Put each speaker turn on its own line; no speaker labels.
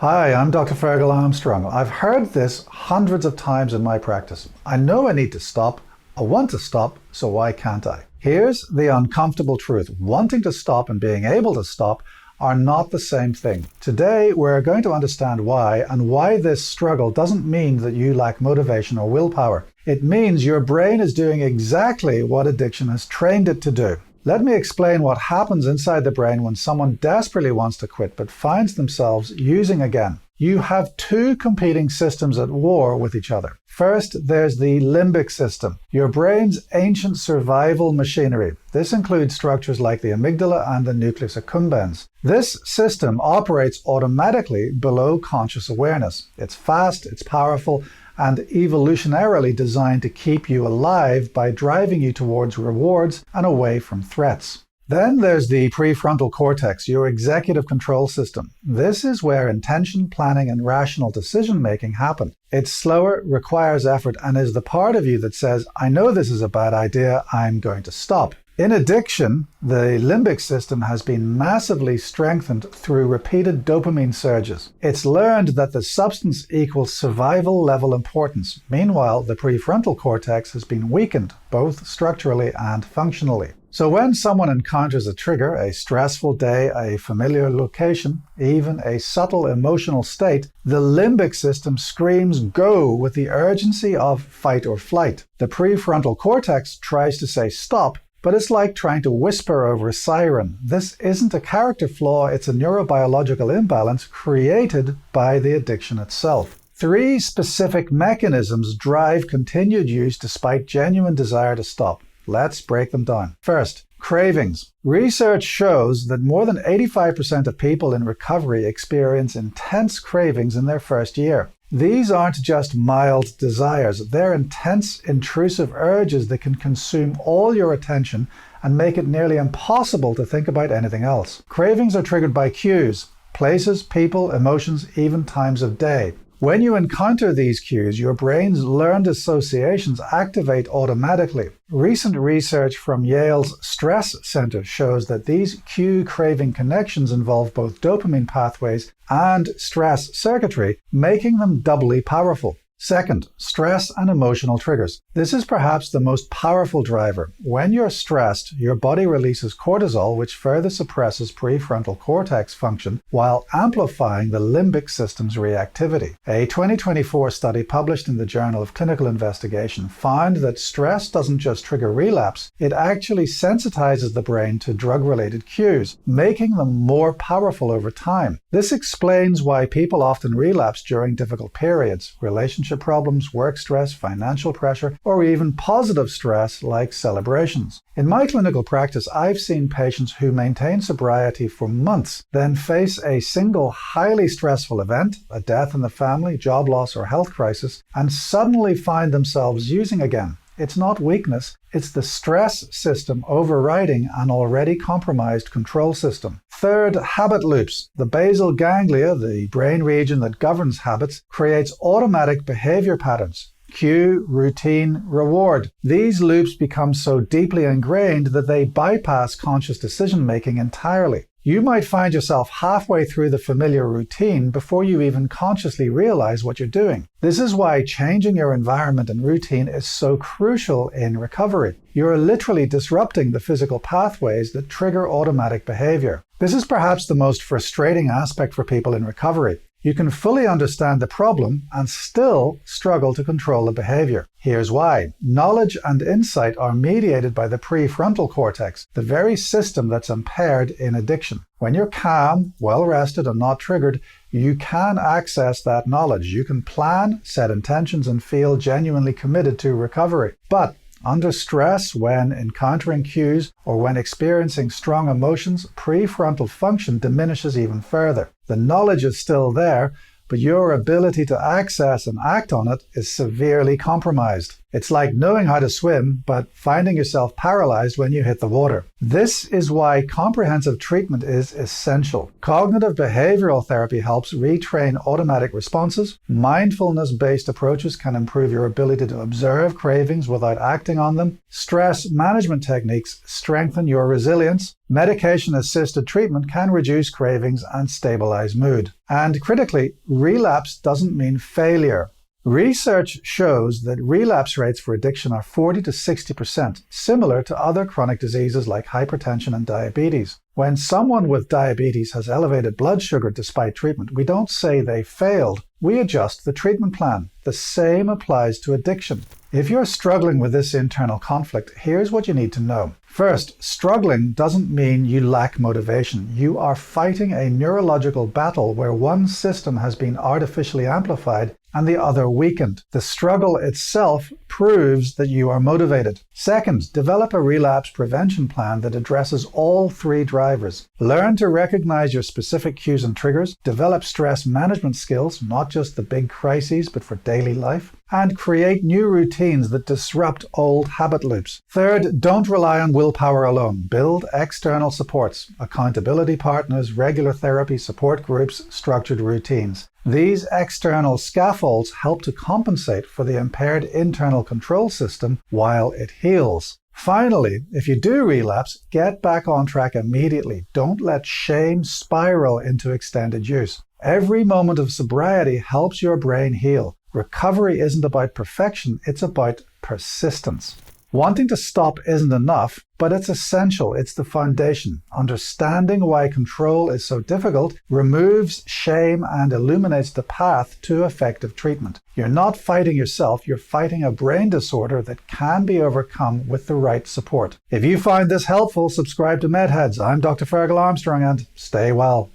Hi, I'm Dr. Fergal Armstrong. I've heard this hundreds of times in my practice. I know I need to stop. I want to stop, so why can't I? Here's the uncomfortable truth. Wanting to stop and being able to stop are not the same thing. Today, we're going to understand why, and why this struggle doesn't mean that you lack motivation or willpower. It means your brain is doing exactly what addiction has trained it to do. Let me explain what happens inside the brain when someone desperately wants to quit but finds themselves using again. You have two competing systems at war with each other. First, there's the limbic system, your brain's ancient survival machinery. This includes structures like the amygdala and the nucleus accumbens. This system operates automatically below conscious awareness. It's fast, it's powerful, and evolutionarily designed to keep you alive by driving you towards rewards and away from threats. Then there's the prefrontal cortex, your executive control system. This is where intention, planning, and rational decision-making happen. It's slower, requires effort, and is the part of you that says, I know this is a bad idea, I'm going to stop. In addiction, the limbic system has been massively strengthened through repeated dopamine surges. It's learned that the substance equals survival level importance. Meanwhile, the prefrontal cortex has been weakened, both structurally and functionally. So when someone encounters a trigger, a stressful day, a familiar location, even a subtle emotional state, the limbic system screams go with the urgency of fight or flight. The prefrontal cortex tries to say stop, but it's like trying to whisper over a siren. This isn't a character flaw, it's a neurobiological imbalance created by the addiction itself. Three specific mechanisms drive continued use despite genuine desire to stop. Let's break them down. First, cravings. Research shows that more than 85% of people in recovery experience intense cravings in their first year. These aren't just mild desires, they're intense, intrusive urges that can consume all your attention and make it nearly impossible to think about anything else. Cravings are triggered by cues, places, people, emotions, even times of day. When you encounter these cues, your brain's learned associations activate automatically. Recent research from Yale's Stress Center shows that these cue-craving connections involve both dopamine pathways and stress circuitry, making them doubly powerful. Second, stress and emotional triggers. This is perhaps the most powerful driver. When you're stressed, your body releases cortisol, which further suppresses prefrontal cortex function while amplifying the limbic system's reactivity. A 2024 study published in the Journal of Clinical Investigation found that stress doesn't just trigger relapse, it actually sensitizes the brain to drug-related cues, making them more powerful over time. This explains why people often relapse during difficult periods, relationship problems, work stress, financial pressure, or even positive stress like celebrations. In my clinical practice, I've seen patients who maintain sobriety for months, then face a single highly stressful event, a death in the family, job loss, or health crisis, and suddenly find themselves using again. It's not weakness, it's the stress system overriding an already compromised control system. Third, habit loops. The basal ganglia, the brain region that governs habits, creates automatic behavior patterns. Cue, routine, reward. These loops become so deeply ingrained that they bypass conscious decision-making entirely. You might find yourself halfway through the familiar routine before you even consciously realize what you're doing. This is why changing your environment and routine is so crucial in recovery. You're literally disrupting the physical pathways that trigger automatic behavior. This is perhaps the most frustrating aspect for people in recovery. You can fully understand the problem and still struggle to control the behavior. Here's why. Knowledge and insight are mediated by the prefrontal cortex, the very system that's impaired in addiction. When you're calm, well-rested, and not triggered, you can access that knowledge. You can plan, set intentions, and feel genuinely committed to recovery. But under stress, when encountering cues, or when experiencing strong emotions, prefrontal function diminishes even further. The knowledge is still there, but your ability to access and act on it is severely compromised. It's like knowing how to swim, but finding yourself paralyzed when you hit the water. This is why comprehensive treatment is essential. Cognitive behavioral therapy helps retrain automatic responses. Mindfulness-based approaches can improve your ability to observe cravings without acting on them. Stress management techniques strengthen your resilience. Medication-assisted treatment can reduce cravings and stabilize mood. And critically, relapse doesn't mean failure. Research shows that relapse rates for addiction are 40 to 60%, similar to other chronic diseases like hypertension and diabetes. When someone with diabetes has elevated blood sugar despite treatment, we don't say they failed. We adjust the treatment plan. The same applies to addiction. If you're struggling with this internal conflict, here's what you need to know. First, struggling doesn't mean you lack motivation. You are fighting a neurological battle where one system has been artificially amplified and the other weakened. The struggle itself proves that you are motivated. Second, develop a relapse prevention plan that addresses all three drivers. Learn to recognize your specific cues and triggers, develop stress management skills, not just the big crises, but for daily life, and create new routines that disrupt old habit loops. Third, don't rely on willpower alone. Build external supports, accountability partners, regular therapy, support groups, structured routines. These external scaffolds help to compensate for the impaired internal control system while it heals. Finally, if you do relapse, get back on track immediately. Don't let shame spiral into extended use. Every moment of sobriety helps your brain heal. Recovery isn't about perfection, it's about persistence. Wanting to stop isn't enough, but it's essential. It's the foundation. Understanding why control is so difficult removes shame and illuminates the path to effective treatment. You're not fighting yourself, you're fighting a brain disorder that can be overcome with the right support. If you find this helpful, subscribe to MedHeads. I'm Dr. Fergal Armstrong, and stay well.